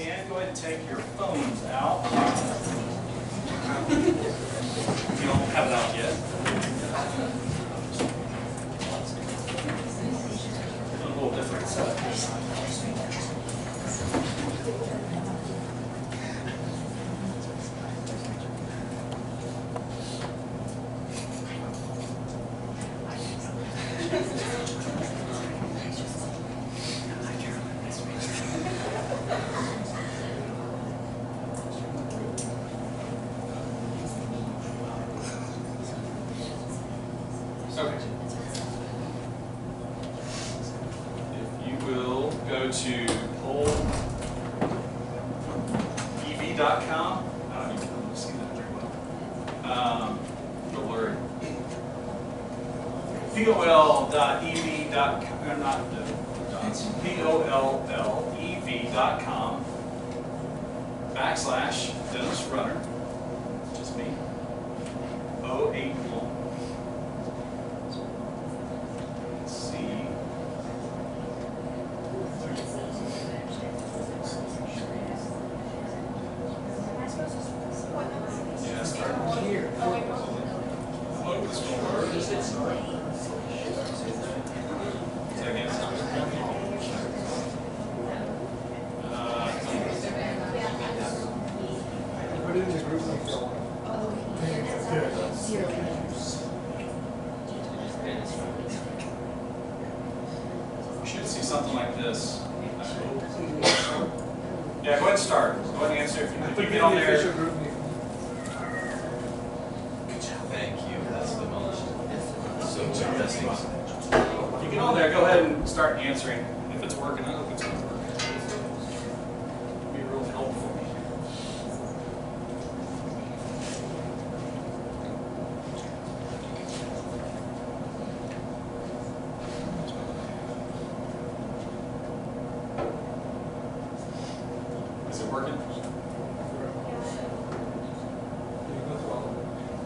can, go ahead and take your phones out. If you don't have it out yet. A little different setup. To polev.com. I don't even see that very well. Don't worry. polev.com / Dennis Runner, just me, 081. Let's see. Yeah, start here. Look, this will work. Second. Put it in the group like that. You should see something like this. Yeah, go ahead and start. Go ahead and answer. If you get on there. Thank you. That's the most. So testing. If you get on there, go ahead and start answering. If it's working, I hope it's working. It'll be real helpful. Working?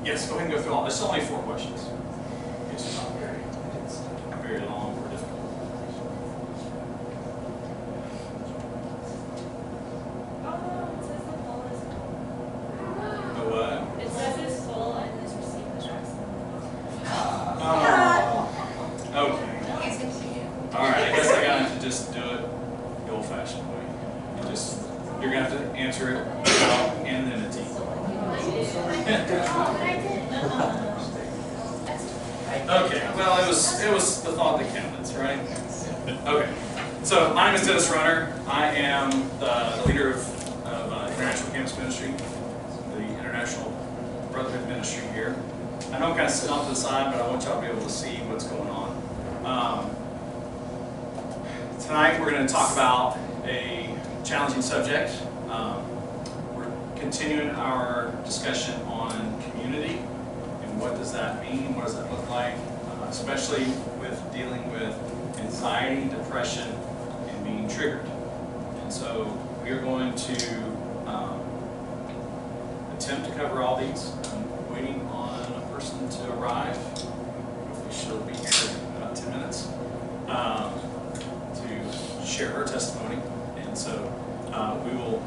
Yes, go ahead and go through all. There's only 4 questions. It's not very long or difficult. The what? It says it's full and it's received address. Okay. Alright, I guess I gotta have to just do it the old-fashioned way. You're going to have to answer it without anonymity. Okay, well, it was the thought that counted, right? Okay, so my name is Dennis Runner. I am the leader of International Campus Ministry, the International Brotherhood Ministry here. I know I'm kind of sitting off to the side, but I want y'all to be able to see what's going on. Tonight we're going to talk about a challenging subject. We're continuing our discussion on community and what does that mean, what does that look like, especially with dealing with anxiety, depression, and being triggered. And so we are going to attempt to cover all these. I'm waiting on a person to arrive. Hopefully she'll be here in about 10 minutes to share her testimony. And so we will,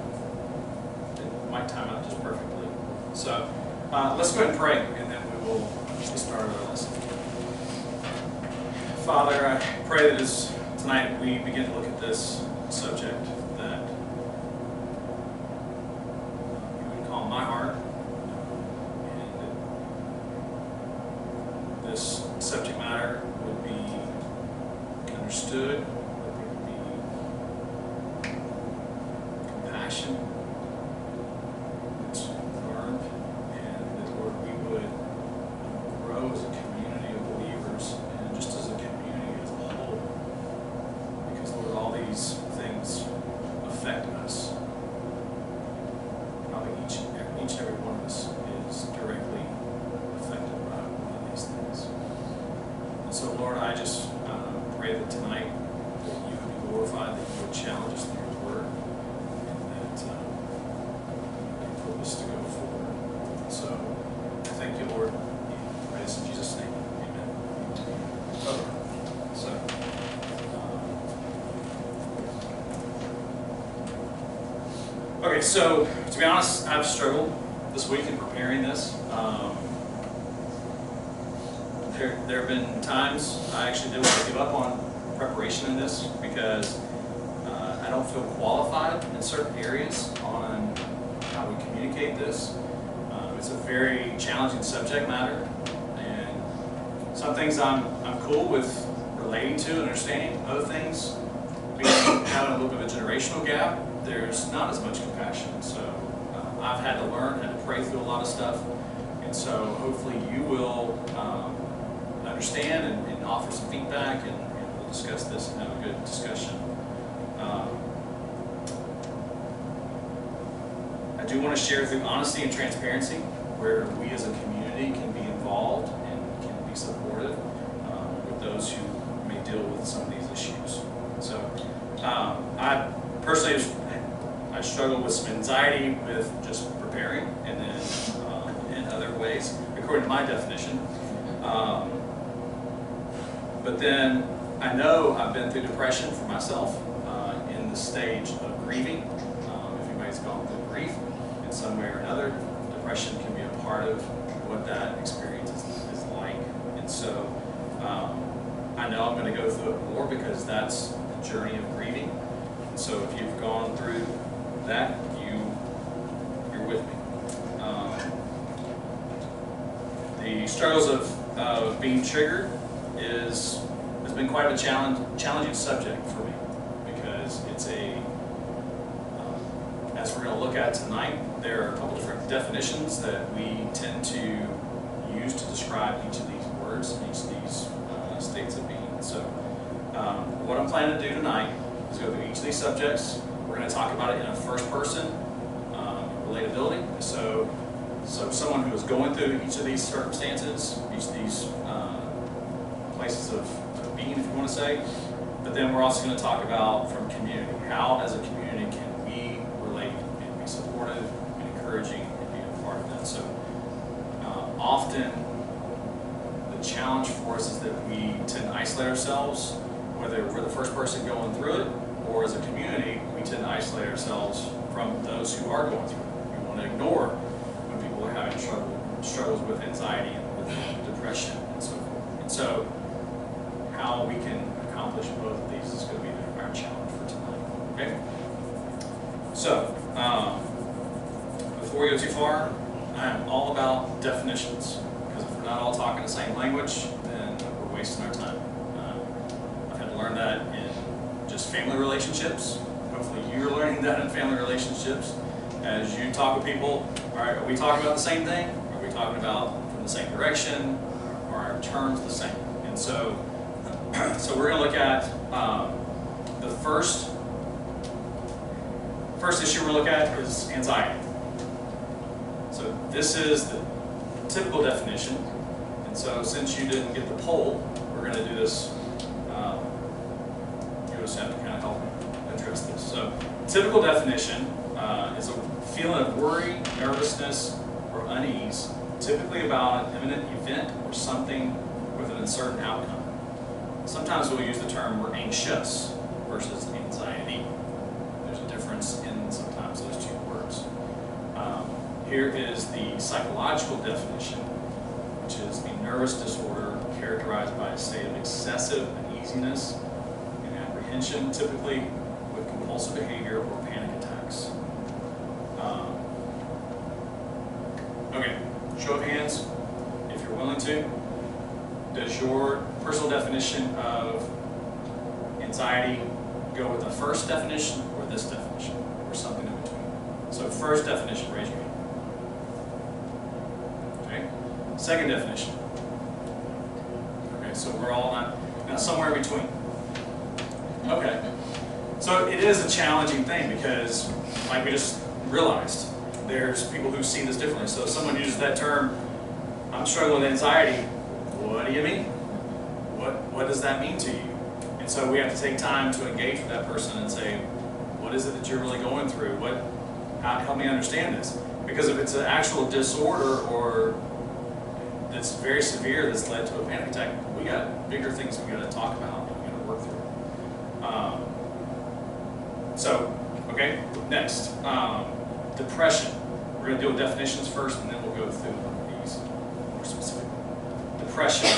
it might time out just perfectly. So let's go ahead and pray, and then we will get started our lesson. Father, I pray that as tonight we begin to look at this subject, that you would calm my heart, and that this subject matter would be understood, it's learned, and that, Lord, we would grow as a community of believers and just as a community as a whole, because, Lord, all these things affect us. Probably each and every one of us is directly affected by one of these things. And so, Lord, I just pray that tonight that you would be glorified, that you would challenge us through your word, and that Okay, so to be honest, I've struggled this week in preparing this. There have been times I actually did want to give up on preparation in this because I don't feel qualified in certain areas on how we communicate this. It's a very challenging subject matter, and some things I'm cool with relating to and understanding. Other things, having a little bit of a generational gap, there's not as much compassion. So I've had to learn, had to pray through a lot of stuff, and so hopefully you will understand and offer some feedback, and we'll discuss this and have a good discussion. I do want to share through honesty and transparency where we as a community can be involved and can be supportive with those who may deal with some of these issues. So I personally, I struggle with some anxiety with just preparing, and then in other ways, according to my definition. But then I know I've been through depression for myself in the stage of grieving. If anybody's gone through grief in some way or another, depression can be a part of what that experience is like. And so I know I'm going to go through it more because that's the journey of grieving. And so if you've gone through that, you're with me. The struggles of being triggered has been quite a challenging subject for me, because it's as we're going to look at tonight, there are a couple different definitions that we tend to use to describe each of these words and each of these states of being. So what I'm planning to do tonight is go through each of these subjects. We're going to talk about it in a first person relatability. So someone who is going through each of these circumstances, each of these places of being, if you want to say. But then we're also going to talk about from community. How, as a community, can we relate and be supportive and encouraging and be a part of that? So often the challenge for us is that we tend to isolate ourselves, whether we're the first person going through it, or as a community, we tend to isolate ourselves from those who are going through it. We want to ignore when people are having struggles with anxiety and with depression and so forth. And so how we can accomplish both of these is going to be our challenge for tonight. Okay? So, before we go too far, I am all about definitions, because if we're not all talking the same language, then we're wasting our time. I've had to learn that in just family relationships. Hopefully you're learning that in family relationships. As you talk with people, all right, are we talking about the same thing? Are we talking about from the same direction? Are our terms the same? And so we're going to look at the first issue we're going to look at is anxiety. So this is the typical definition. And so since you didn't get the poll, we're going to do this. You just have to kind of help me address this. So typical definition is a feeling of worry, nervousness, or unease, typically about an imminent event or something with an uncertain outcome. Sometimes we'll use the term we're anxious versus anxiety. There's a difference in sometimes those two words. Here is the psychological definition, which is a nervous disorder characterized by a state of excessive uneasiness and apprehension, typically with compulsive behavior or panic attacks. Okay, show of hands, if you're willing to. Does your personal definition of anxiety go with the first definition or this definition, or something in between? So first definition, raise your hand. Okay. Second definition. Okay, so we're all now somewhere in between. Okay. So it is a challenging thing because, like we just realized, there's people who see this differently. So if someone uses that term, I'm struggling with anxiety, what do you mean? What does that mean to you? And so we have to take time to engage with that person and say, what is it that you're really going through? Help me understand this. Because if it's an actual disorder or that's very severe that's led to a panic attack, we got bigger things we got to talk about and we got to work through. Okay, next, depression. We're going to deal with definitions first, and then we'll go through these more specifically. Depression.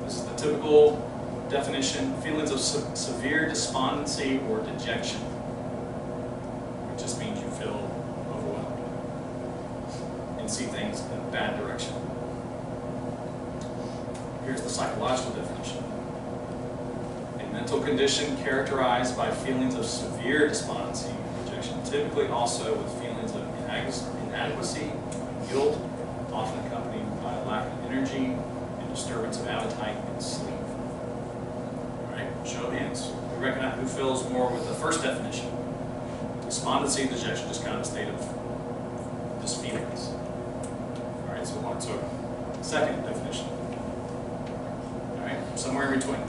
This is the typical definition: feelings of severe despondency or dejection. It just means you feel overwhelmed and see things in a bad direction. Here's the psychological definition: a mental condition characterized by feelings of severe despondency and dejection, typically also with feelings of inadequacy, guilt, often accompanied by a lack of energy and disturbance of appetite and sleep. All right, show of hands. We recognize who feels more with the first definition. Despondency and dejection, just kind of a state of just feelings. All right, so second definition. All right, somewhere in between.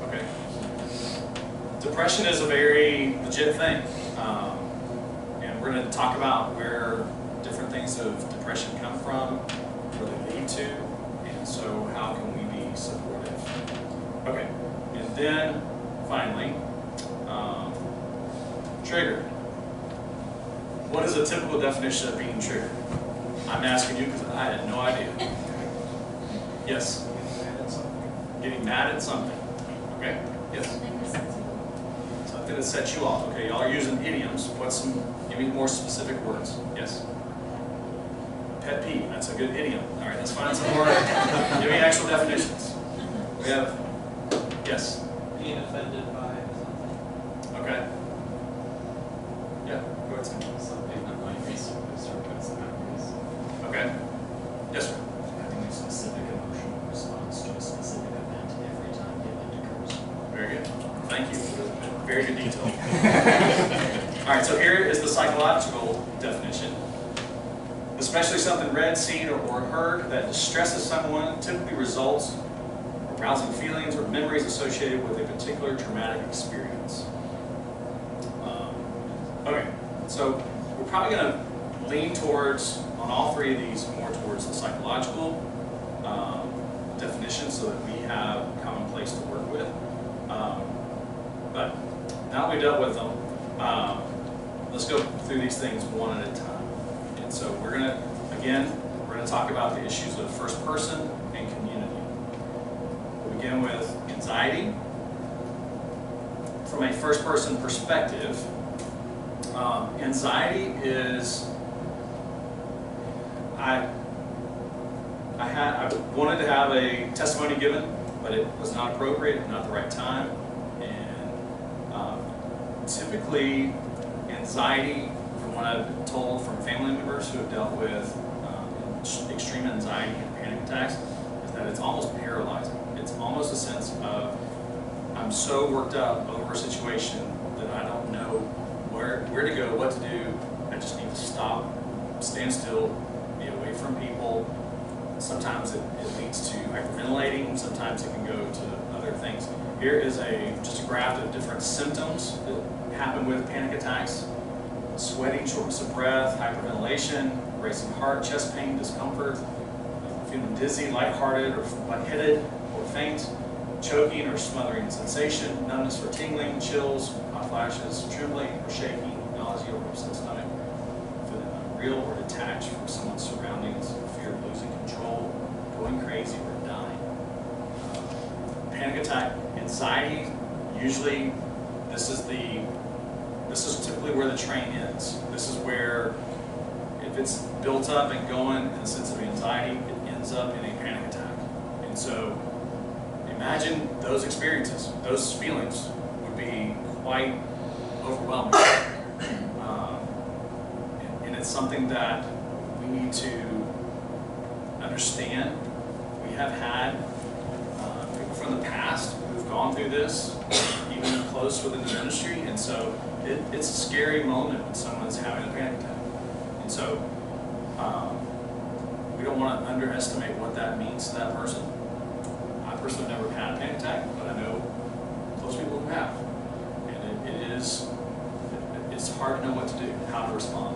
Okay. Depression is a very legit thing, and we're going to talk about where different things of depression come from, where they lead to, and so how can we be supportive. Okay, and then finally, trigger. What is a typical definition of being triggered? I'm asking you because I had no idea. Yes? Getting mad at something. Okay? Yes? Something that sets you off. Okay, y'all are using idioms. Give me more specific words. Yes? Pet peeve. That's a good idiom. All right, let's find some more. Give me actual definitions. We have, yes? Being offended by something. Okay. Yeah, go ahead, Sam. Something that might be surface boundaries. Okay. Yes, sir. Having a specific emotional response to a specific event every time the event occurs. Very good. Thank you. Very good detail. All right, so here is the psychological definition. Especially something read, seen, or heard that distresses someone typically results in arousing feelings or memories associated with a particular traumatic experience. Okay, so we're probably going to lean towards, on all three of these, more towards the psychological definition so that we have a common place to work with. But now that we've dealt with them, let's go through these things one at a time. And so we're going to talk about the issues of first person and community. We'll begin with anxiety. From a first person perspective, anxiety is, I wanted to have a testimony given, but it was not appropriate, not the right time. And typically, anxiety, from what I've been told from family members who have dealt with extreme anxiety and panic attacks, is that it's almost paralyzing. It's almost a sense of, I'm so worked up over a situation that I don't know where to go, what to do. I just need to stop, stand still, be away from people. Sometimes it leads to hyperventilating. Sometimes it can go to other things. Here is just a graph of different symptoms that happen with panic attacks: sweating, shortness of breath, hyperventilation, racing heart, chest pain, discomfort, feeling dizzy, lighthearted, or lightheaded, or faint, choking or smothering sensation, numbness or tingling, chills, hot flashes, trembling or shaking, nausea or upset stomach, feeling unreal or detached from someone's surroundings, fear of losing control, going crazy, or dying. Panic attack, anxiety, usually this is typically where the train ends. This is where, if it's built up and going in a sense of anxiety, it ends up in a panic attack. And so imagine those experiences, those feelings would be quite overwhelming. And it's something that we need to understand. We have had people from the past who've gone through this, even close within the ministry, and so it's a scary moment when someone's having a panic attack. And so we don't want to underestimate what that means to that person. I personally have never had a panic attack, but I know close people who have. And it's hard to know what to do, how to respond.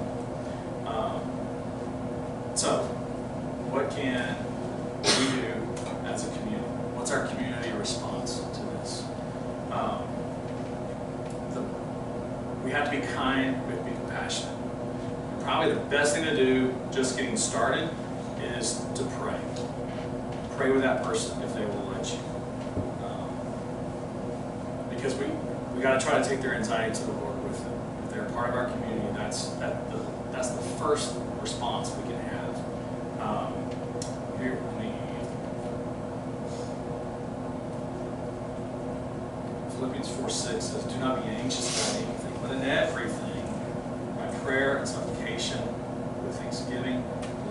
So what can we do as a community? What's our community response to this? have to be kind, we have to be compassionate. And probably the best thing to do, just getting started, is to pray. Pray with that person if they will let you. Because we got to try to take their anxiety to the Lord with them. If they're a part of our community, that's the first response we can have. Here, let me. Philippians 4:6 says, "Do not be anxious about anything, but in everything, by prayer and supplication, with thanksgiving,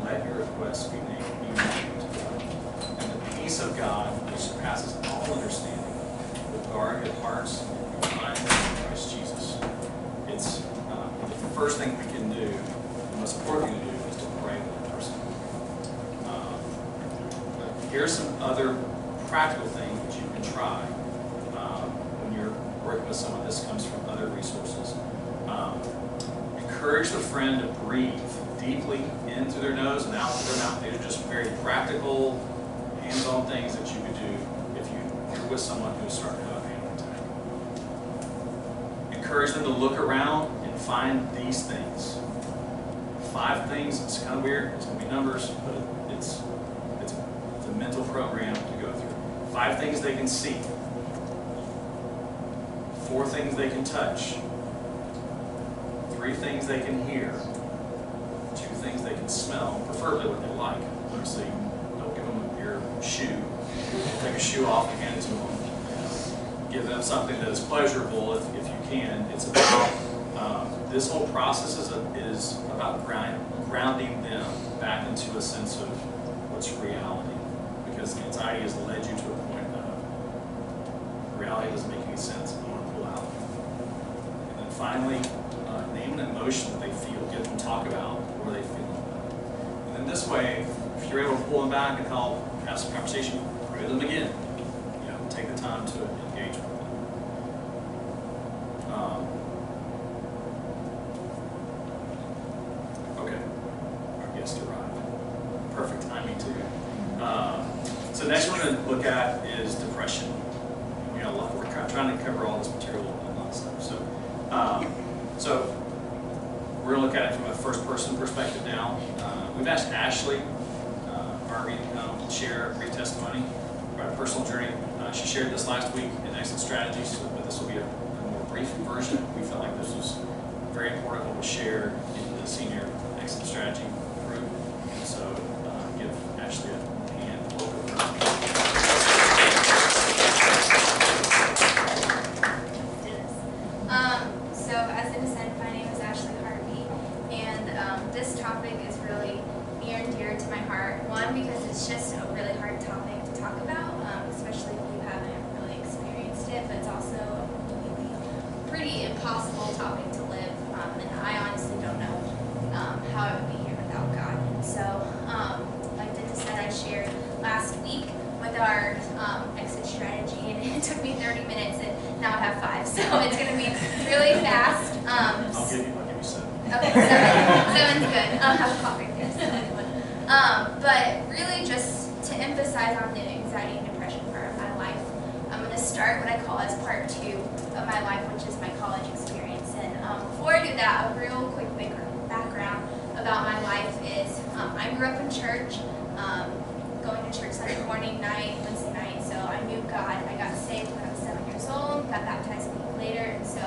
let your requests be made to God. And the peace of God, which surpasses all understanding, will guard your hearts and your minds in Christ Jesus." It's the first thing we can do, the most important thing to do, is to pray with that person. Here's some other practical things that you can try when you're working with someone. This comes from other resources. Encourage the friend to breathe deeply in through their nose and out through their mouth. These are just very practical, hands-on things that you could do if you're with someone who's starting to have a panic attack. Encourage them to look around and find these things. 5 things. It's kind of weird. It's going to be numbers, but it's a mental program to go through. 5 things they can see. 4 things they can touch. 3 things they can hear. 2 things they can smell, preferably what they like. Obviously, don't give them your shoe. Take a shoe off and hand it to them. Give them something that is pleasurable if you can. It's about this whole process is about grounding them back into a sense of what's reality, because anxiety has led you to a point of reality doesn't make any sense and you want to pull out. And then finally, name an emotion that they feel. Get them to talk about what are they feeling about it. And then this way, if you're able to pull them back and have some conversation, pray with them again. Take the time to engage with them. Okay, our guest arrived. Perfect timing too. So next we're going to look at is depression. We got a lot. We're trying to cover all this material and a lot of stuff. So we're going to look at it from a first-person perspective now. We've asked Ashley Harvey to come share a brief testimony about a personal journey. She shared this last week in Exit Strategies, but this will be a more brief version. We felt like this was very important what was shared in the senior Exit Strategy group. So give Ashley a hand. Welcome her. So as it is said, my name is Ashley Harvey, and this topic is really near and dear to my heart. One, because it's just a really hard topic to talk about, especially if you haven't really experienced it, but it's also a pretty impossible topic to live, and I honestly don't know how I would be here without God. And so, like Dennis said, I shared last week with our exit strategy, and it took me 30 minutes, and now I have 5, so it's going to be really fast. I'll give you 7. Okay, 7's good. I'll have a coffee here, so but really just to emphasize on the anxiety and depression part of my life, I'm going to start what I call as part 2 of my life, which is my college experience. And before I do that, a real quick background about my life is I grew up in church, going to church Sunday morning, night, Wednesday night. So I knew God. I got saved when I was 7 years old, got baptized a week later, and so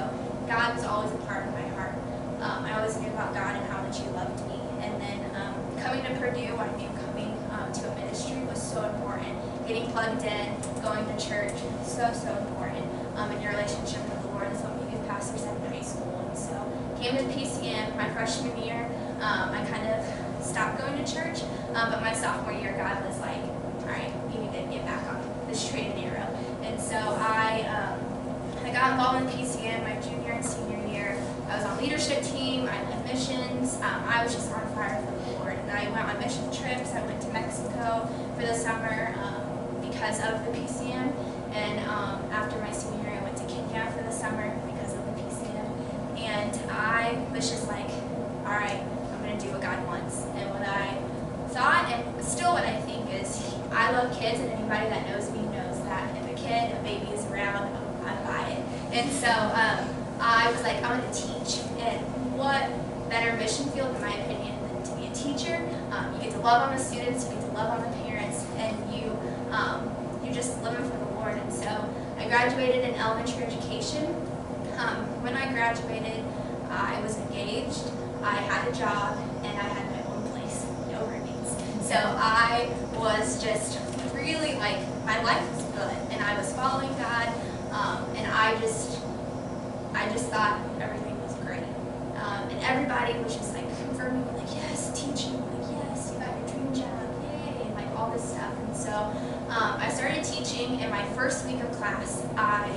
God was always a part of my heart. I always knew about God and how much He loved me. And then coming to Purdue, I knew coming to a ministry was so important. Getting plugged in, going to church, so important. In your relationship with the Lord is what my youth pastor said in high school. And so came to PCM my freshman year. I kind of stopped going to church, but my sophomore year, God was like, all right, you need to get back on the straight and narrow. And so I got involved in PCM my junior and senior year. I was on leadership team, I led missions. I was just on fire for the Lord. And I went on mission trips. I went to Mexico for the summer because of the PCM. And after my senior year, I went to Kenya for the summer because of the PCM. And I was just like, all right, I'm going to do what God wants. And what I thought, and still what I think is, I love kids, and anybody that knows me knows that if a baby is around, I buy it. And so I I was like, I'm going to teach. And what better mission field, in my opinion, than to be a teacher? You get to love on the students, you get to love on the parents, and you're just living for the Lord. And so I graduated in elementary education. When I graduated, I was engaged, I had a job, and I had my own place, no roommates. So I was just really like, my life was good, and I was following God, and I just thought everything was great. And everybody was just like confirming, like, yes, teaching, like, yes, you got your dream job, yay, and like all this stuff. And so I started teaching. In my first week of class, I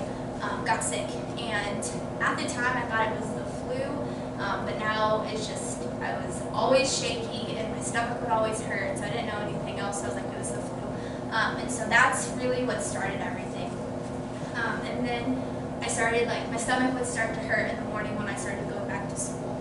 got sick, and at the time I thought it was the flu, but now it's just, I was always shaky, and my stomach would always hurt, so I didn't know anything else. So I was like, it was the flu. And so that's really what started everything. And then I started, like, my stomach would start to hurt in the morning when I started going back to school.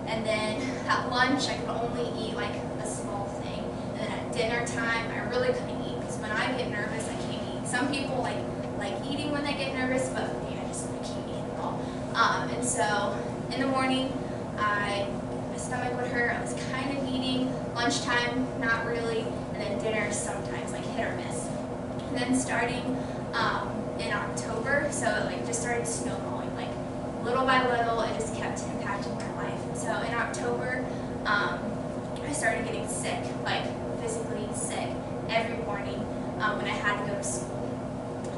And then at lunch, I could only eat, like, a small thing. And then at dinner time, I really couldn't eat, because when I get nervous, I can't eat. Some people like eating when they get nervous, but for me, I can't eat at all. And so in the morning, my stomach would hurt. I was kind of eating. Lunchtime, not really. And then dinner, sometimes, like, hit or miss. And then starting in October, so it like just started snowballing, like little by little, it just kept impacting my life. And so in October, I started getting sick, like physically sick, every morning when I had to go to school.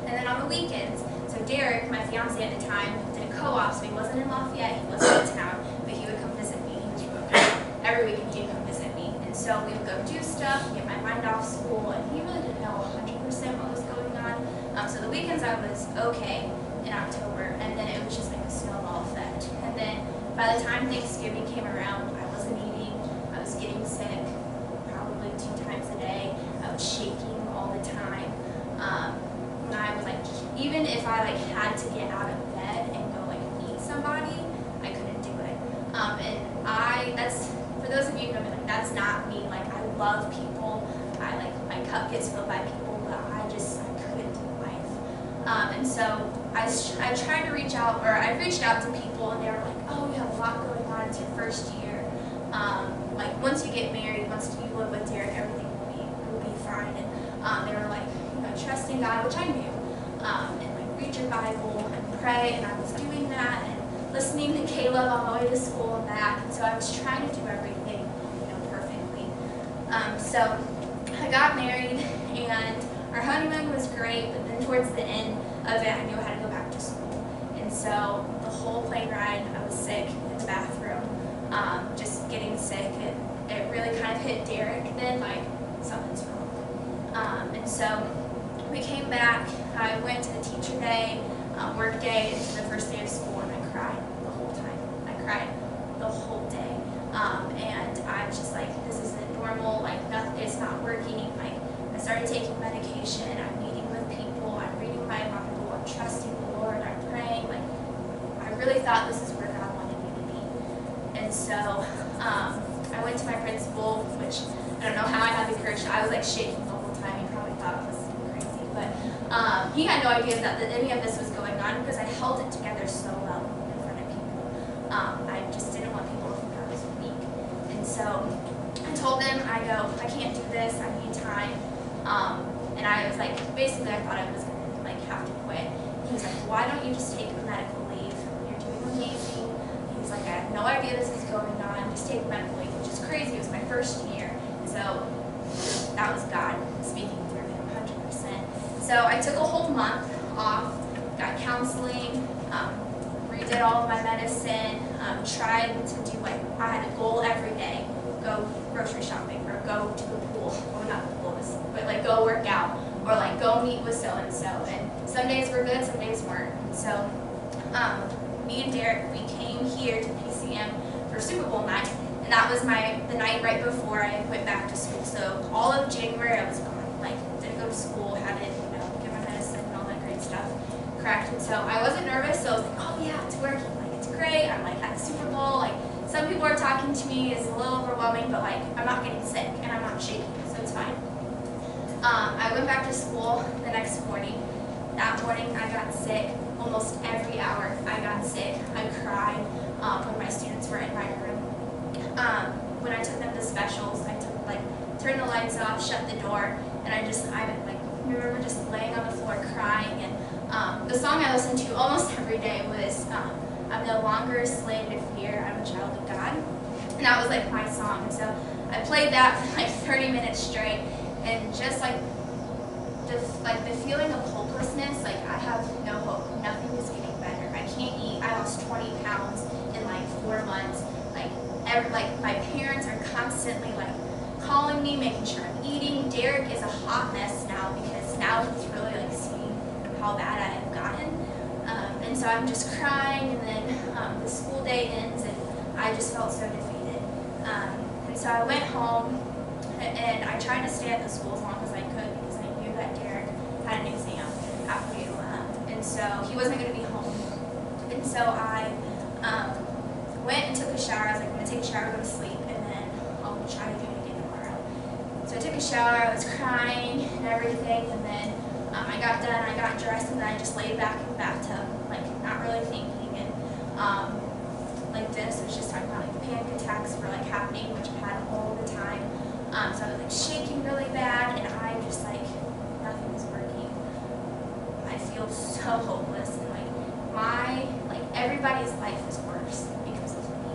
And then on the weekends, so Derek, my fiance at the time, did a co-op, so he wasn't in Lafayette, he wasn't in town, but he would come visit me. He was every weekend he would come visit me. And so we would go do stuff, get my mind off school, and he really didn't know 100% what was going on. So the weekends I was okay in October, and then it was just like a snowball effect. And then by the time Thanksgiving came around, I wasn't eating, I was getting sick probably 2 times a day. I was shaking all the time. And I was like, even if I like had to get out of bed and go like meet somebody, I couldn't do it. And that's, for those of you who know me, like, that's not me. Like, I love people. I like, my cup gets filled by people, but I couldn't do life. And so I tried to reach out, or I reached out to people, and they were like, oh, you have a lot going on, it's your first year. Like, once you get married, once you live with Derek, everything will be fine. And they were like, you know, trust in God, which I knew, and like read your Bible and pray, and I was doing that, and listening to Caleb on my way to school and back. And so I was trying to do everything, you know, perfectly. So I got married, and our honeymoon was great, but then towards the end of it, I knew I had to go back to school. And so the whole plane ride, I was sick in the bathroom, just getting sick. It really kind of hit Derek then, like, something's wrong. And so we came back. I went to the teacher day, work day, into the first day of school, and I cried the whole time. I cried the whole day. And I was just like, this isn't normal, like, nothing, it's not working. Like, I started taking medication, I'm meeting with people, I'm reading my Bible, I'm trusting the Lord, I'm praying. Like, I really thought this is where God wanted me to be. And so I went to my principal, which I don't know how I had the courage. I was like shaking the whole time. He probably thought I was crazy, but he had no idea that any of this was going on, because I held it together so well in front of people. I just didn't want people to think I was weak. And so I told him, I go, I can't do this, I need time. And I was like, basically I thought I was going to like have to quit. He was like, why don't you just take medical leave? You're doing amazing. He was like, I have no idea this is going on, just take medical leave, which is crazy. It was my first year. And so that was God speaking through him 100%. So I took a whole month off, got counseling, redid all of my medicine, tried to do, like, I had a goal every day, go grocery shopping, or go to the pool, well, not the pool, but like go work out, or like go meet with so-and-so. And some days were good, some days weren't. And so me and Derek, we came here to PCM for Super Bowl night, and that was the night right before I went back to school. So all of January I was gone, like didn't go to school, had to, you know, get my medicine and all that great stuff correct. And so I wasn't nervous, so I was like, oh yeah, it's working, like it's great. I'm like at the Super Bowl, like some people are talking to me, it's a little overwhelming, but like I'm not getting sick and I'm not shaking, so it's fine. I went back to school the next morning. That morning I got sick almost every hour I got sick. I cried when my students were in my room. When I took them to specials, I took turned the lights off, shut the door, and I remember just laying on the floor crying. And the song I listened to almost every day was I'm no longer a slave to fear, I'm a child of God. And that was like my song. And so I played that for like 30 minutes straight, and just the feeling of hopelessness, like I have no hope, nothing is getting better. I can't eat. I lost 20 pounds in like 4 months. My parents are constantly calling me, making sure I'm eating. Derek is a hot mess now because now he's really seeing how bad I have gotten. And so I'm just crying, and then the school day ends, and I just felt so defeated. And so I went home, and I tried to stay at the school as long as I could because I knew that Derek had an exam after you. And so he wasn't going to be home. And so I went and took a shower. I was like, I'm going to take a shower, go to sleep, and then I'll try to do it again tomorrow. So I took a shower, I was crying and everything, and then I got done, I got dressed, and then I just laid back in the bathtub, not really thinking. And Dennis was just talking about panic attacks were happening, which I had all the time. So I was shaking really bad, and I'm just nothing is working. I feel so hopeless, and everybody's life is worse because of me.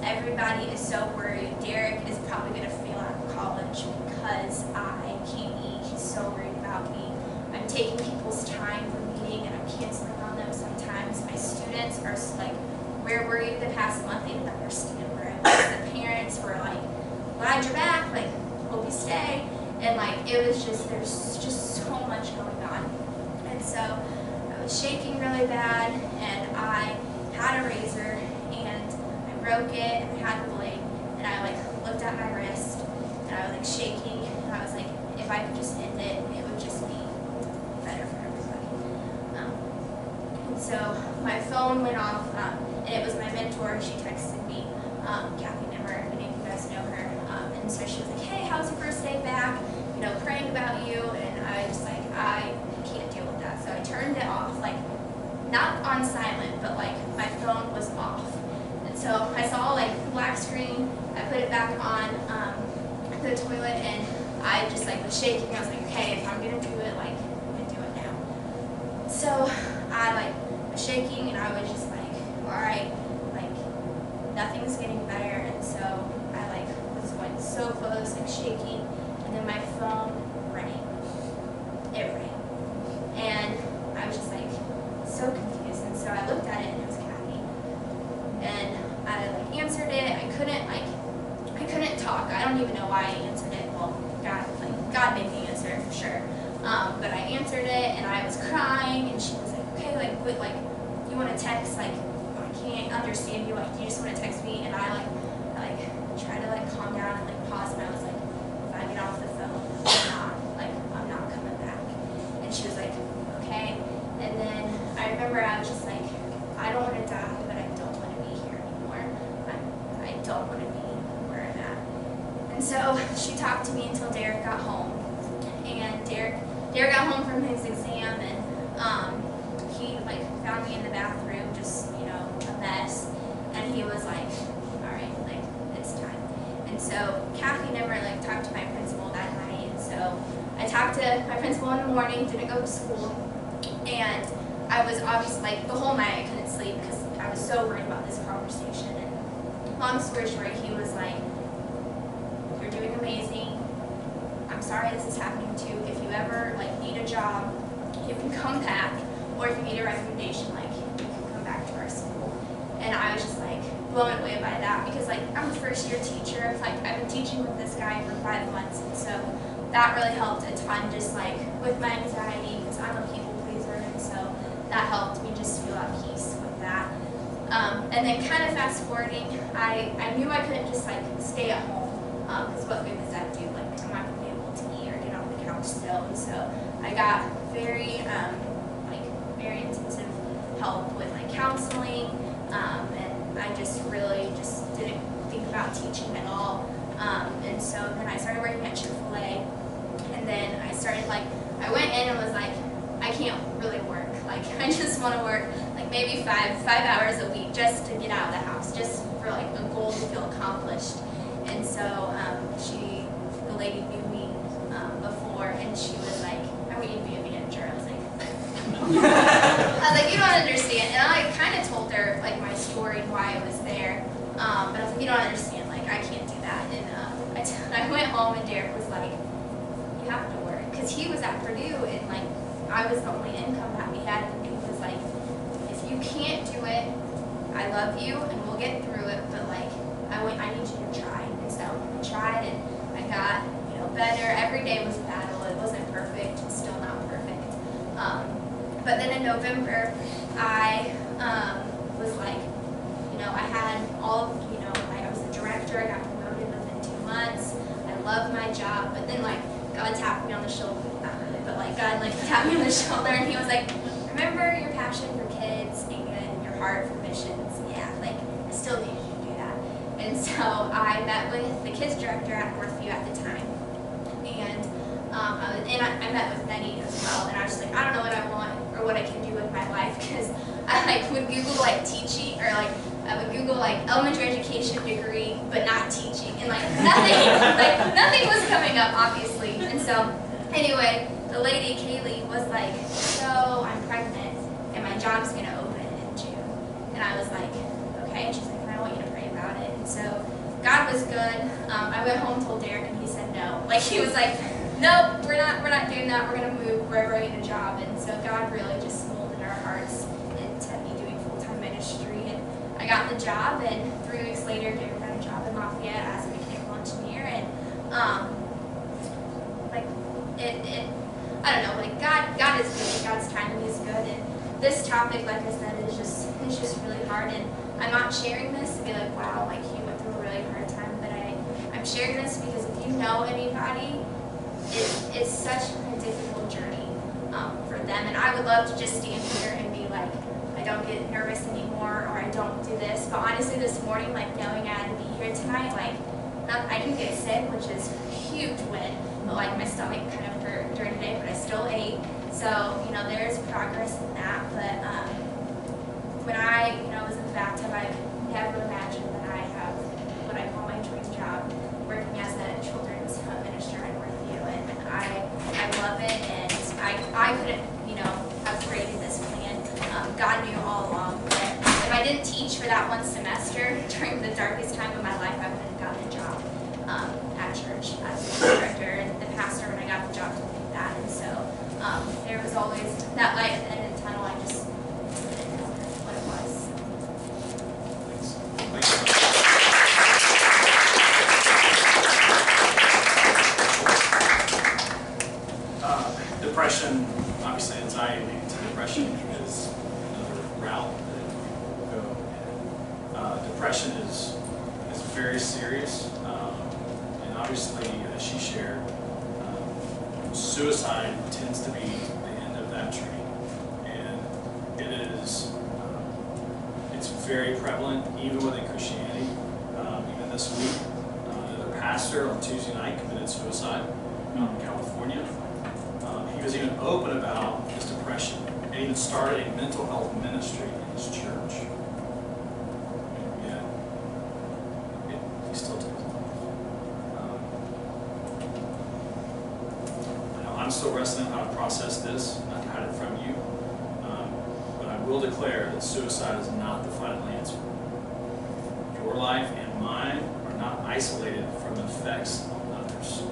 Everybody is so worried. Derek is probably going to fail out of college because I can't eat. He's so worried about me. I'm taking people's time for meeting, and I'm canceling on them sometimes. My students are we're worried the past month. They didn't understand where I was. The parents were glad you're back, hope you stay. And it was there's just so much going on. And so I was shaking really bad, and I had a razor, and I broke it, and I had the blade, and I looked at my wrist, and I was shaking, and I was if I could just end it, it would just be better for everybody. And so my phone went off, and it was my mentor. She texted me, Kathy Nimmer, many of you guys know her. And so she was hey, how's your first day back? Praying about you. And I was I can't deal with that. So I turned it off, not on silent, but my phone was off. And so I saw the black screen. I put it back on the toilet, and I just was shaking. I was okay, if I'm gonna do it, I'm gonna do it now. So I was shaking, and I was just all right, nothing's getting better. And so I was going so close, shaking, and then my phone rang. It rang, and I was just so confused. And so I looked at it, and it was Kathy, and I answered it. I couldn't talk. I don't even know why I answered it. Well, God made me answer it for sure. But I answered it, and I was crying, and she was okay, you want to text, I can't understand you, you just want to text me. And I tried to calm down and pause, and I was if I get off the phone, I'm not coming back. And she was okay. And then I remember I was just I don't want to die, but I don't want to be here anymore. I don't want to be where I'm at. And so she talked to me until Derek got home. And Derek got home from his exam, and he found me in the bathroom, just a mess. And he was all right, it's time. And so Kathy never talked to my principal that night. And so I talked to my principal in the morning, didn't go to school, and I was obviously the whole night I couldn't sleep because I was so worried about this conversation. And long story short, he was you're doing amazing. I'm sorry this is happening to you. If you ever need a job, you can come back, or if you need a recommendation, you can come back to our school. And I was just blown away by that because I'm a first-year teacher. I've been teaching with this guy for 5 months, and so that really helped a ton, just with my anxiety, because I'm a people pleaser, and so that helped me just feel at peace with that. And then kind of fast forwarding, I knew I couldn't just stay at home, because what good does that do? I'm not gonna be able to eat or get on the couch still. And so I got very very intensive help with counseling, and I just really didn't think about teaching at all. And so then I started working at Chick-fil-A, and then I started I went in and was I can't really work. like, I just want to work like maybe five hours a week just to get out of the house, just for like a goal to feel accomplished. And so the lady knew me before, and she was like, I want you to be a manager. I was like, you don't understand. And I kind of told her like my story and why I was there. But I was like, you don't understand. Like, I can't do that. And I went home, and Derek was like, you have to work, because he was at Purdue, and like I was the only income that we had. And he was like, if you can't do it, I love you, and we'll get through it. But like, I need you to try. And so I tried, and I got better. Every day was a battle. It wasn't perfect. It's still not perfect. But then in November, I was like, I had all, I was a director. I got promoted within 2 months. I love my job. But then like God tapped me on the shoulder. Not really, but like God tapped me on the shoulder, and He was like, remember your passion for kids and your heart for missions. Yeah, like I still need you to do that. And so I met with the kids director at Northview at the time. And I met with many as well, and I was just like, I don't know what I want or what I can do with my life, because I like would Google like teaching, or like I would Google like elementary education degree but not teaching, and like nothing was coming up, obviously. And so anyway, the lady Kaylee was like, so I'm pregnant and my job's gonna open in June. And I was like, okay. And she's like, I want you to pray about it. And so God was good. I went home, told Derek, and he said no. Like, he was like, nope, we're not doing that. We're gonna move wherever I get a job. And so God really just molded our hearts into me doing full-time ministry. And I got the job, and 3 weeks later, Derek got a job in Lafayette as a mechanical engineer. And I don't know, like God is good. God's timing is good. And this topic, like I said, is just really hard. And I'm not sharing this to be like, wow, like you went through a really hard time, but I'm sharing this because if you know anybody, it's such a difficult journey for them. And I would love to just stand here and be like, I don't get nervous anymore, or I don't do this. But honestly, this morning, like knowing I had to be here tonight, like I didn't get sick, which is a huge win. But like my stomach kind of hurt during the day, but I still ate. So there's progress in that. But when I was in the bathtub, I never imagined that I have what I call my dream job, working as a children's minister at Northview, and I love it, and I couldn't have created this plan. God knew all along that if I didn't teach for that one semester during the darkest time of my life, I wouldn't have gotten a job at church as a director, and the pastor when I got the job told me that. And so there was always that light at the end of the tunnel. I just didn't know what it was. Depression, obviously anxiety leading to depression is another route that people go. Depression is very serious, and obviously, as she shared, suicide tends to be the end of that tree, and it's very prevalent even within Christianity. Even this week, another pastor on Tuesday night committed suicide in California. He was even open about his depression, and even started a mental health ministry in his church. And yet, he still took his life. I'm still wrestling on how to process this, not to hide it from you. But I will declare that suicide is not the final answer. Your life and mine are not isolated from the effects on others.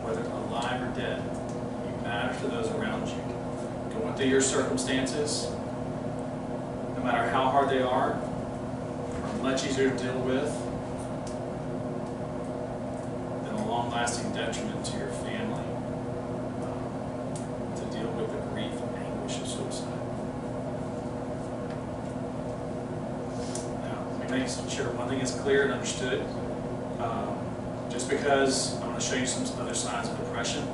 Whether alive or dead, you matter to those around you. Going through your circumstances, no matter how hard they are much easier to deal with than a long-lasting detriment to your family, to deal with the grief and anguish of suicide. Now, let me make sure one thing is clear and understood. Just because, I'm going to show you some other signs of depression,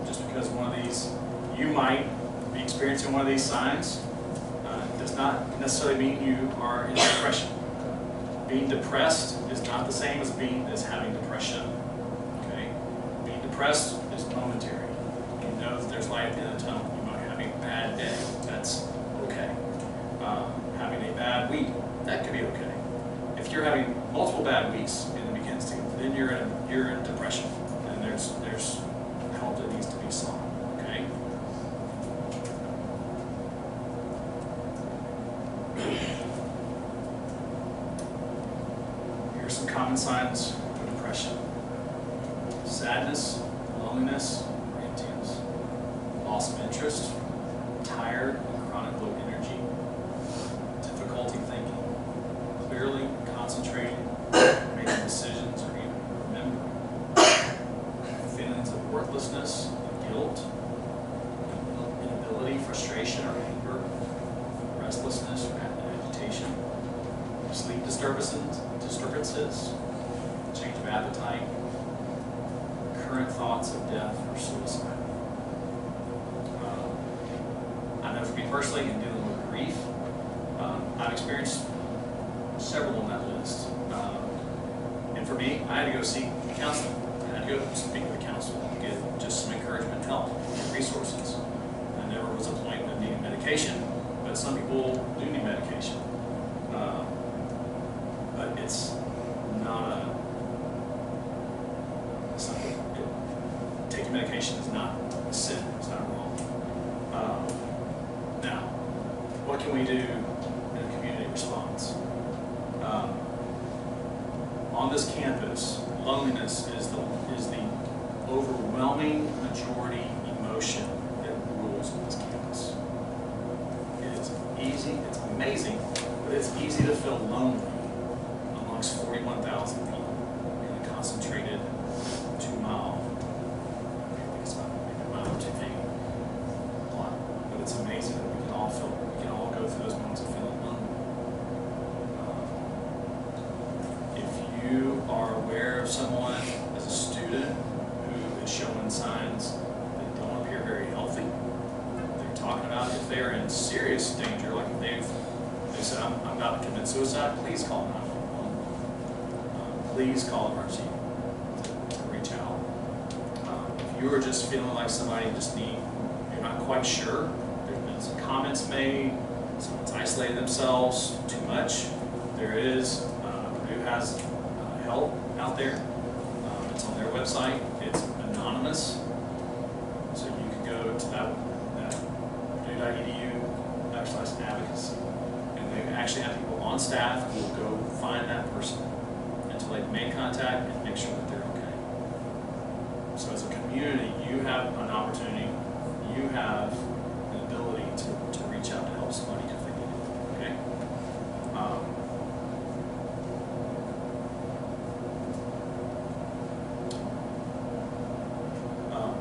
just because one of these, you might be experiencing one of these signs, does not necessarily mean you are in depression. Being depressed is not the same as having depression. Okay? Being depressed is momentary. You know that there's light at the end of the tunnel. You might bad day. That's okay. Having a bad week, that could be okay. If you're having multiple bad weeks and it begins to, then you're in depression, and there's help that needs to be sought. Okay. Here's some common signs of depression: sadness, loneliness, or emptiness, loss of interest, tired and chronic low energy, difficulty thinking, clearly concentrating, making decisions, or even remembering, feelings of worthlessness, guilt, inability, frustration, or anger, restlessness, or agitation, sleep disturbances, change of appetite, current thoughts of death or suicide. I know for me personally, in dealing with grief, I've experienced several on that list. And for me, I had to go seek counseling. I had to go speak with a counselor and get just some encouragement and help, and resources. I never was a point of needing medication, but some people do need medication. But it's not taking medication is not a sin, it's not wrong. Now, what can we do in a community response? On this campus, loneliness is the overwhelming majority emotion that rules on this campus. It is easy, it's amazing, but it's easy to feel lonely amongst 41,000 people in a concentrated 2-mile, it's not maybe a mile or 2 feet block. But it's amazing that we can all go through those moments of feeling lonely. If you are aware of someone as a student who is showing signs that don't appear very healthy, they're talking about if they're in serious danger, like if they said, I'm about to commit suicide, please call 911. Please call emergency to reach out. If you are just feeling like somebody you're not quite sure, there's been some comments made, someone's isolated themselves too much, there is, Purdue has help out there. It's on their website. It's anonymous. So you can go to that purdue.edu/advocacy. And they actually have people on staff who will go find that person until they've made contact and make sure that they're okay. So as a community, you have an opportunity, you have an ability to reach out to help somebody if they need it. Okay?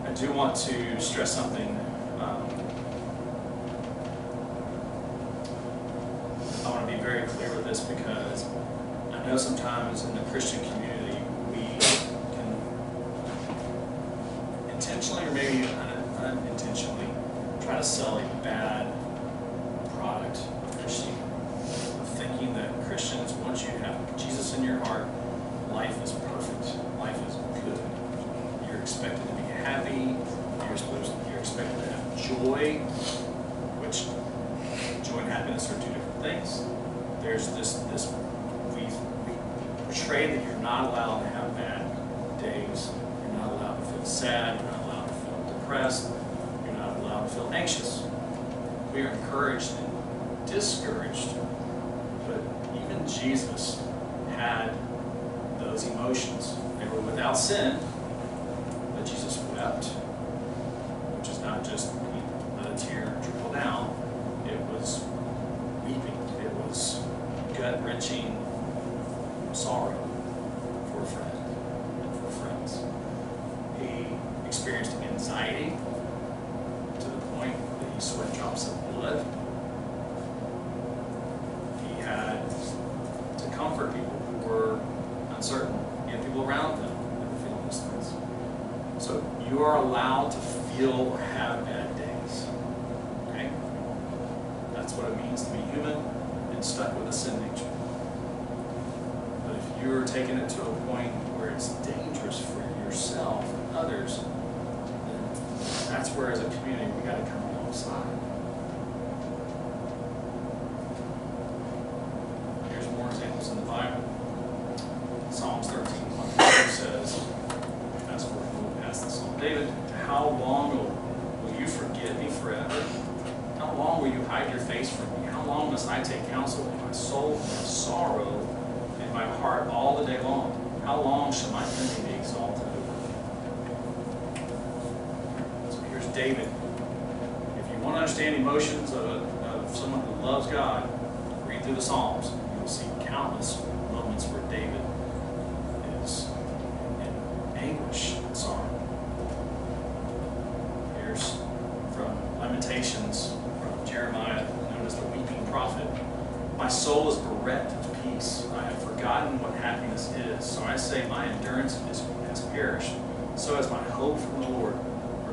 I do want to stress something. I want to be very clear with this because I know sometimes in the Christian community we can intentionally or maybe unintentionally try to sell a bad product of Christianity, of thinking that Christians, once you have Jesus in your heart, life is perfect, life is good. You're expected to be happy, you're expected to have joy, which joy and happiness are two different things. There's we portray that you're not allowed to have bad days, you're not allowed to feel sad, you're not allowed to feel depressed, you're not allowed to feel anxious. We are encouraged and discouraged, but even Jesus had those emotions. They were without sin, but Jesus wept, which is not just let a tear trickle down. It was weeping. It was gut-wrenching sorrow for a friend and for friends. He experienced anxiety to the point that he sweat drops of blood. He had to comfort people who were uncertain. He had people around them that were feeling those things. So you are allowed to feel or have bad days. Okay? That's what it means to be human and stuck with a sin nature. But if you're taking it to a point where it's dangerous for yourself and others, then that's where as a community we got to come alongside. How long will you forget me forever? How long will you hide your face from me? How long must I take counsel in my soul and have sorrow in my heart all the day long? How long shall my enemy be exalted over me? So here's David. If you want to understand emotions of someone who loves God, read through the Psalms. You will see countless moments where David is in anguish and sorrow. Here's from Lamentations, from Jeremiah, known as the weeping prophet. My soul is bereft of peace. I have forgotten what happiness is. So I say, my endurance has perished. So has my hope from the Lord.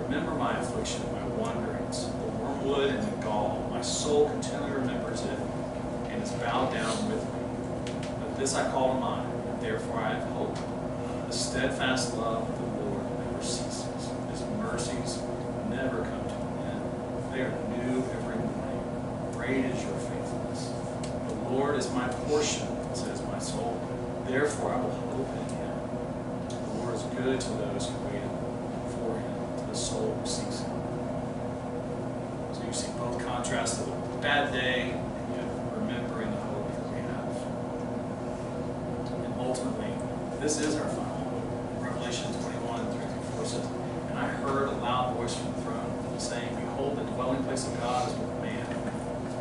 Remember my affliction, my wanderings, the wormwood and the gall. My soul continually remembers it and is bowed down with me. But this I call to mind, and therefore I have hope. The steadfast love of the Lord never ceases. His mercies never come to an end. They are new every morning. Great is your faithfulness. The Lord is my portion, says my soul. Therefore I will hope in him. The Lord is good to those who wait for him, to the soul who seeks him. So you see both contrasts of a bad day and yet remembering the hope that we have. And ultimately, this is our final hope. Revelation 21:3-4 says, and I heard a loud voice from the throne saying, behold, the dwelling place of God is with man.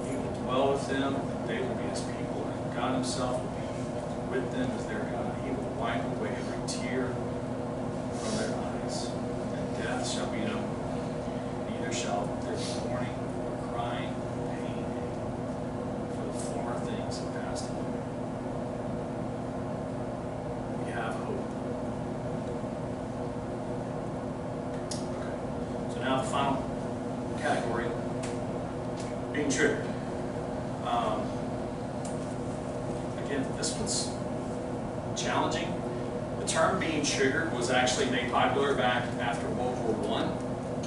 He will dwell with them, and they will be his people, and God himself will be with them as their God. He will wipe away every tear from their eyes, and death shall be no more. Neither shall there be mourning, or crying, or pain, for the former things have passed away. We have hope. Okay. So now the final category, being triggered. Again, this one's challenging. The term being triggered was actually made popular back after World War I,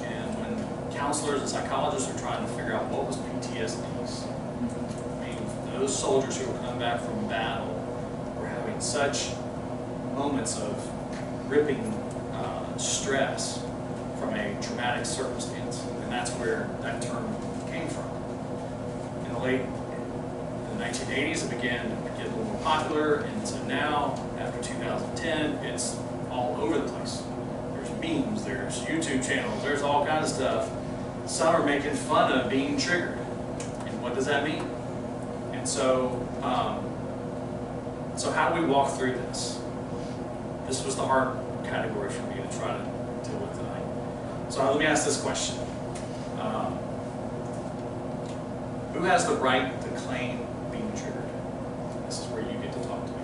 and when counselors and psychologists were trying to figure out what was PTSDs. I mean, those soldiers who were coming back from battle were having such moments of gripping stress from a traumatic circumstance, and that's where that term came from. In the late 1980s, it began to get a little more popular, and so now, after 2010, it's all over the place. There's memes, there's YouTube channels, there's all kinds of stuff. Some are making fun of being triggered. And what does that mean? And so, so how do we walk through this? This was the hard category for me to try to deal with tonight. So let me ask this question. Who has the right to claim being triggered? This is where you get to talk to me.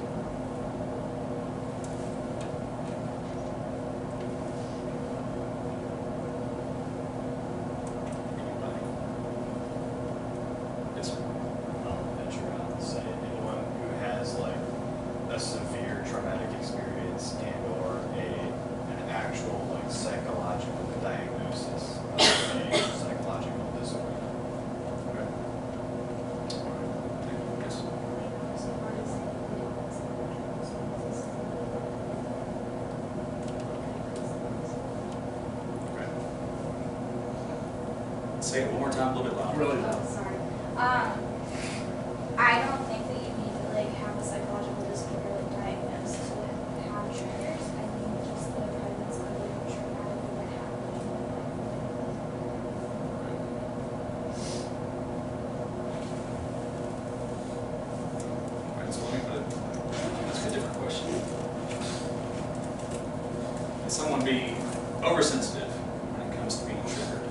Anybody? Yes, sir. I'll venture out and say anyone who has like a severe traumatic experience and or an actual like psychological diagnosis of a psychological disorder. Okay. Yes. Okay. Say it one more time, a little bit louder. Really Oh, sorry. I don't think that you need to like have a psychological disorder like diagnosed to have triggers. I think just the presence of like a traumatic event happening. Alright, so let me ask a different question. Can someone be oversensitive when it comes to being triggered?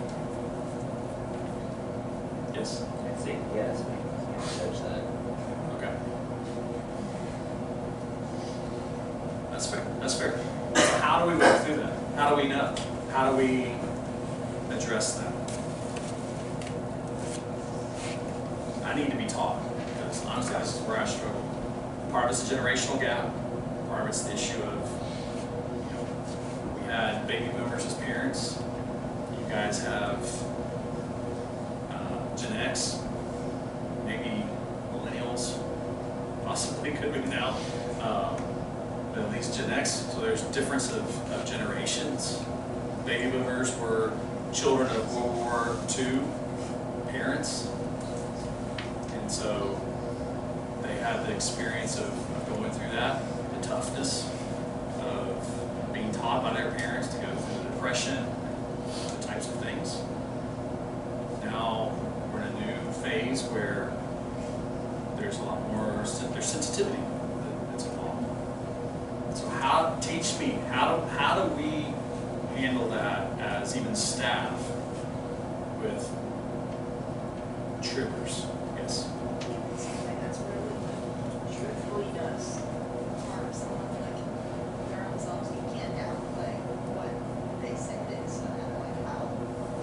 Yes? I'd say yes, but you can't judge that. Okay. That's fair. That's fair. So how do we work through that? How do we know? How do we address that? I need to be taught, because honestly, this is where I struggle. Part of it's a generational gap. Part of it's the issue of, you know, we had baby boomers as parents. You guys have Gen X, maybe millennials, possibly could be now, but at least Gen X. So there's difference of generations. baby boomers were children of World War II parents. And so they had the experience of going through that, the toughness of being taught by their parents to go through the depression, the types of things. Now we're in a new phase where there's a lot more, there's sensitivity that's involved. So teach me, how do we handle that as even staff with triggers? Yes. Something that's really truthfully does harm someone, like their own selves, you can't downplay what they say it is, no matter like how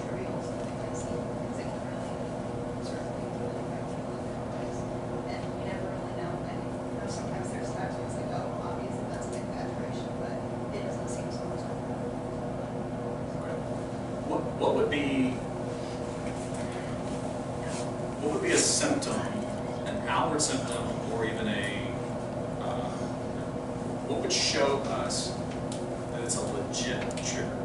trivial something might seem, because it can really, certain things really affect you in different ways. And you never really know, and you know, sometimes there's times when it's like, oh, obviously that's an exaggeration, but it doesn't seem so much like that. What would be a symptom, an outward symptom, or even what would show us that it's a legit trigger?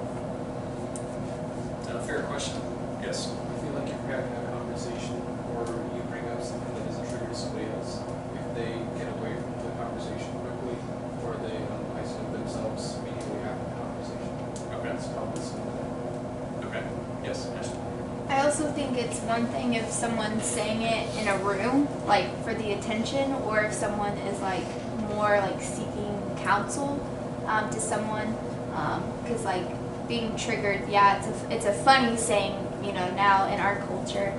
Is that a fair question? Yes. I feel like if you're having a conversation or you bring up something that is a trigger to somebody else, if they get away from the conversation quickly or they isolate themselves immediately after the conversation, Okay. that's probably something. Okay. Yes. Ashley? I also think it's one thing if someone's saying it in a room, like for the attention, or if someone is like more like seeking counsel to someone, because like being triggered, yeah, it's a funny saying, you know, now in our culture,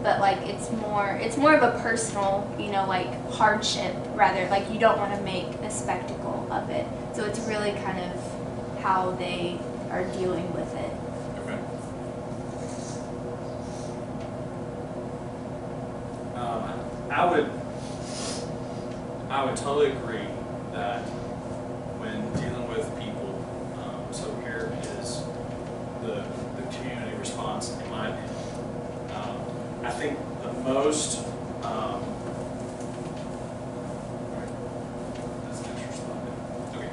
but like it's more of a personal, you know, like hardship rather, like you don't want to make a spectacle of it. So it's really kind of how they are dealing with it. Okay. I would totally agree that when dealing with people, so here is the community response, in my opinion. I think the most, that's an interesting thought. Okay.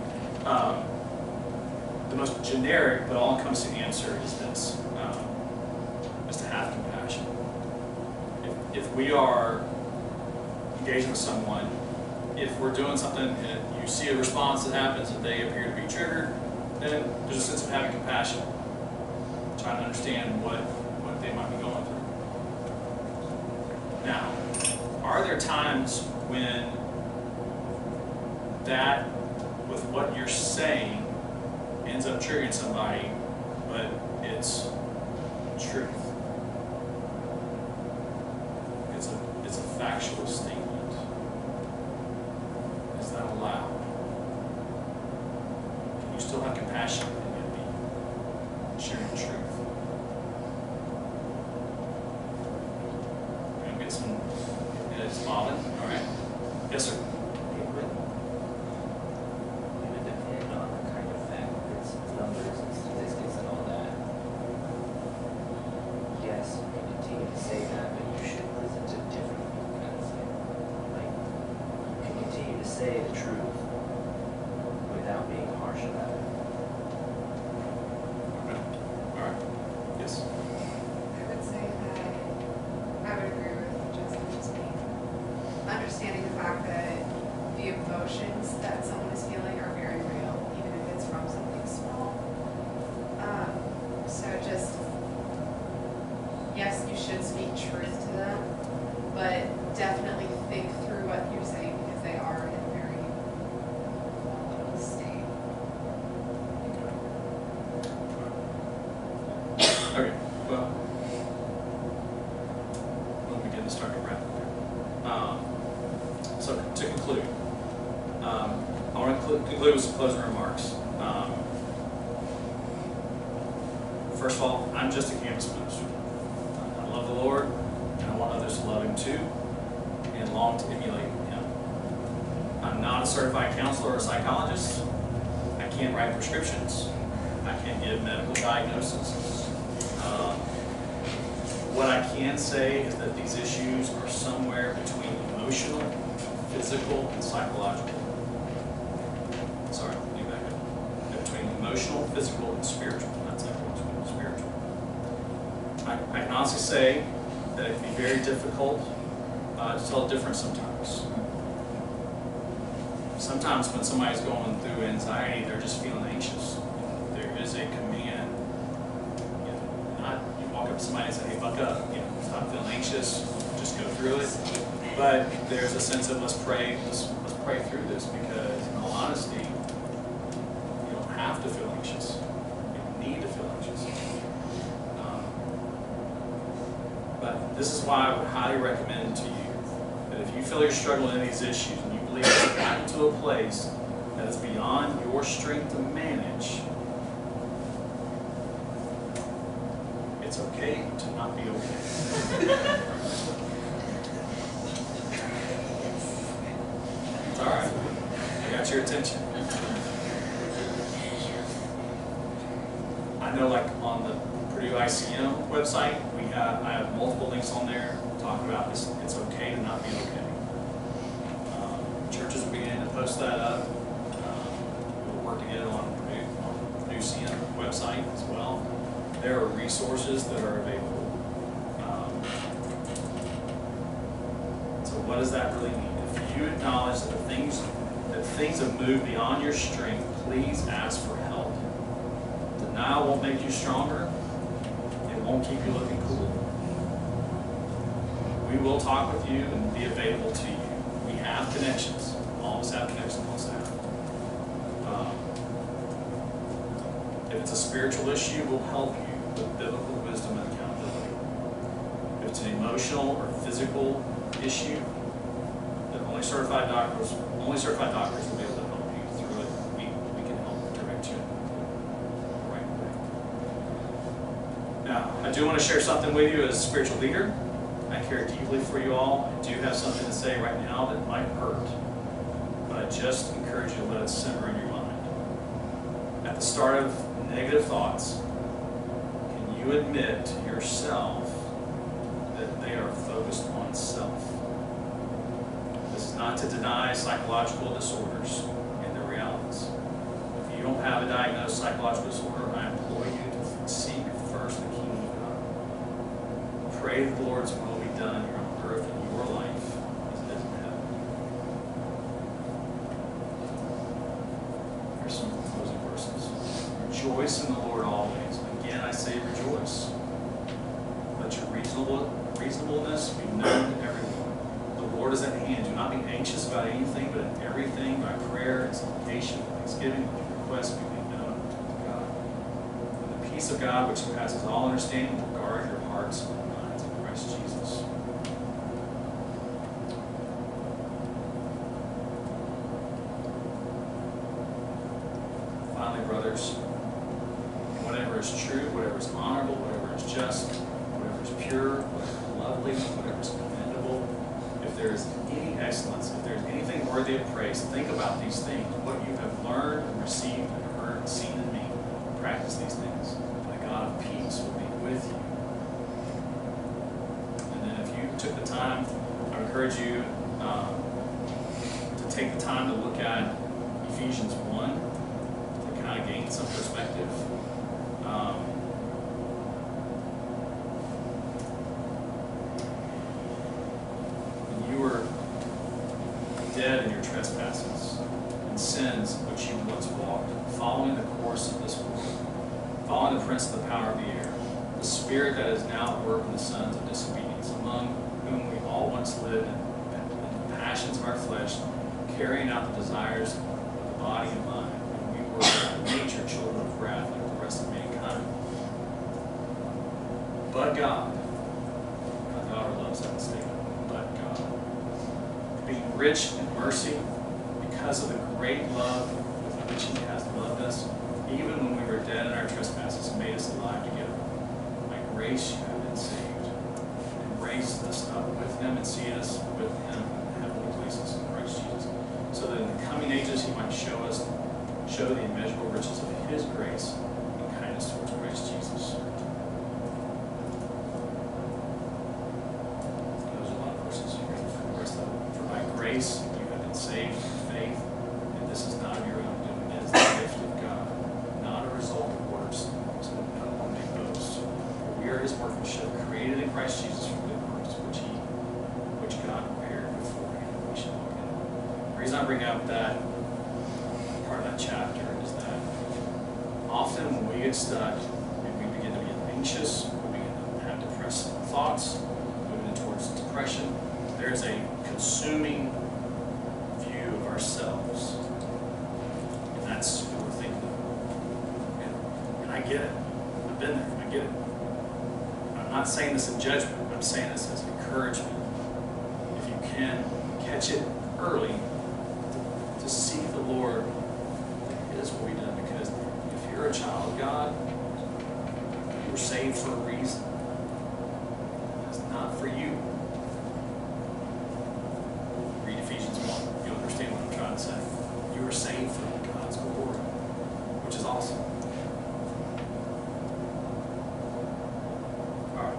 The most generic but all-encompassing answer is this, is to have compassion. If we are engaging with someone, if we're doing something and you see a response that happens and they appear to be triggered, then there's a sense of having compassion, trying to understand what they might be going through. Now, are there times when that, with what you're saying, ends up triggering somebody, but it's truth? It's a factual statement. Is that allowed? Can you still have compassion and yet be sharing truth? We're gonna get some. It's Marvin. All right. Yes, sir. It would depend on the kind of factors, numbers and statistics and all that. Yes, you can continue to say that, but you should listen to different people kind of say. Like, you can continue to say the truth without being harsh about it. Okay. All right. Yes. I would say that I would agree with Justin's being understanding the fact that the emotions that someone is feeling are very real, even if it's from something small. So just, yes, you should speak truth to them, but definitely think through what you're saying because they are in a very volatile state. Okay, well, we'll begin to start to wrap up here. So to conclude, I want to conclude with some closing remarks. First of all, I'm just a campus minister. I love the Lord, and I want others to love Him too, and long to emulate Him. I'm not a certified counselor or psychologist. I can't write prescriptions. I can't give medical diagnoses. What I can say is that these issues are somewhere between emotional, physical, and psychological. Sorry, let me back up. They're between emotional, physical, and spiritual. I can honestly say that it can be very difficult to tell the difference sometimes. Sometimes when somebody's going through anxiety, they're just feeling anxious. There is a command. Not you walk up to somebody and say, "Hey, buck up. Stop feeling anxious. Just go through it." But there's a sense of let's pray. Let's pray through this, because in all honesty, you don't have to feel anxious. You don't need to feel anxious. But this is why I would highly recommend to you that if you feel you're struggling with these issues and you believe you've gotten to a place that is beyond your strength to manage, it's okay to not be okay. It's all right. I got your attention. I know, like on the Purdue ICM website, I have multiple links on there talking about this. It's okay to not be okay. Churches are beginning to post that up. We're working it on Purdue CM website as well. There are resources that are available. So what does that really mean? If you acknowledge that things have moved beyond your strength, please ask for help. Denial won't make you stronger. It won't keep you looking cool. We will talk with you and be available to you. We have connections. All of us have connections on staff. If it's a spiritual issue, we'll help you with biblical wisdom and accountability. If it's an emotional or physical issue, then only certified doctors will be able to help you through it. We can help direct you in the right way. Now, I do want to share something with you as a spiritual leader. I care deeply for you all. I do have something to say right now that might hurt, but I just encourage you to let it simmer in your mind. At the start of negative thoughts, can you admit to yourself that they are focused on self? This is not to deny psychological disorders and their realities. If you don't have a diagnosed psychological disorder, I implore you to seek first the kingdom of God. Pray that the Lord's will be done here on earth in your life as it is in heaven. Here's some closing verses. Rejoice in the Lord always. Again, I say rejoice. Let your reasonableness be known to everyone. The Lord is at hand. Do not be anxious about anything, but in everything, by prayer and supplication, thanksgiving, requests be made known to God. And the peace of God, which surpasses all understanding, will guard your hearts and minds in Christ Jesus. Finally, brothers, whatever is true, whatever is honorable, whatever is just, whatever is pure, whatever is lovely, whatever is commendable, if there is any excellence, if there is anything worthy of praise, think about these things. What you have learned and received and heard and seen in me, practice these things. The God of peace will be with you. And then if you took the time, I encourage you to take the time to look at Ephesians 1 to kind of gain some perspective. You were dead in your trespasses and sins which you once walked, following the course of this world, following the prince of the power of the air, the spirit that is now at work in the sons of disobedience, among whom we all once lived in the passions of our flesh, carrying out the desires of the body and mind, and we were by nature children of wrath like the rest of mankind. But God, my daughter loves that statement, but God, being rich in mercy, because of the great love with which He has loved us, even when we were dead in our trespasses, made us alive together. By grace you have been saved, and raised us up with Him and seated us with Him in heavenly places in Christ Jesus, so that in the coming ages He might show the immeasurable riches of His grace and kindness towards Christ Jesus. Those are a lot of verses here for the rest of it. For by grace you have been saved through faith, and this is not your own doing, it is the gift of God, not a result of works, so that no one may boast. For we are His workmanship, created Christ Jesus for good works, which God prepared beforehand that we should walk in. The reason I bring up that part of that chapter is that often when we get stuck and we begin to be anxious, we begin to have depressive thoughts, moving towards depression, there's a consuming view of ourselves. And that's who we're thinking of. And I get it. I've been there. I get it. I'm not saying this in judgment. I'm saying this as encouragement. If you can catch it early, to seek the Lord, it is what we do. Because if you're a child of God, you were saved for a reason. It's not for you. Read Ephesians 1. You'll understand what I'm trying to say. You were saved for God's glory, which is awesome. All right.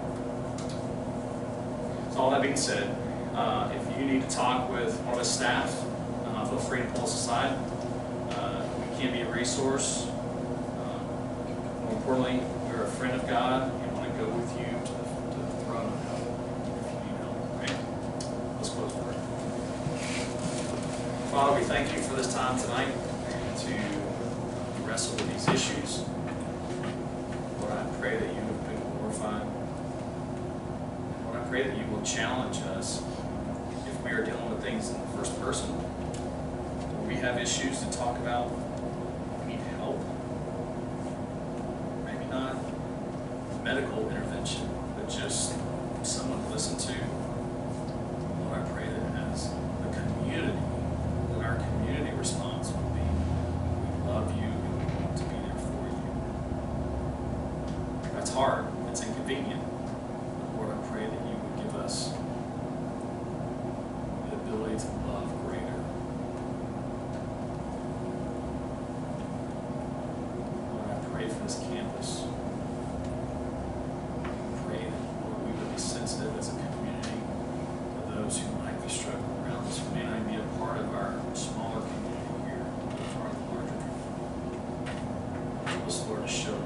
So all that being said, if you need to talk with one of the staff, feel free to pull us aside. We can be a resource. More importantly, we're a friend of God and want to go with you to the throne of help if you need help. Okay? Let's close with prayer. Father, we thank you for this time tonight to wrestle with these issues. Lord, I pray that you have been glorified. Lord, I pray that you will challenge us if we are dealing with things in the first person. We have issues to talk about. We need help. Maybe not medical intervention, but just someone to listen to. Lord, I pray that as a community, that our community response will be, we love you and we want to be there for you. That's hard. It's inconvenient. But Lord, I pray that you would give us the ability to love greater. For this campus. Pray that, Lord, we would be sensitive as a community to those who might be struggling around us, who may not be a part of our smaller community here, but a part of the larger community. Help us, Lord, to show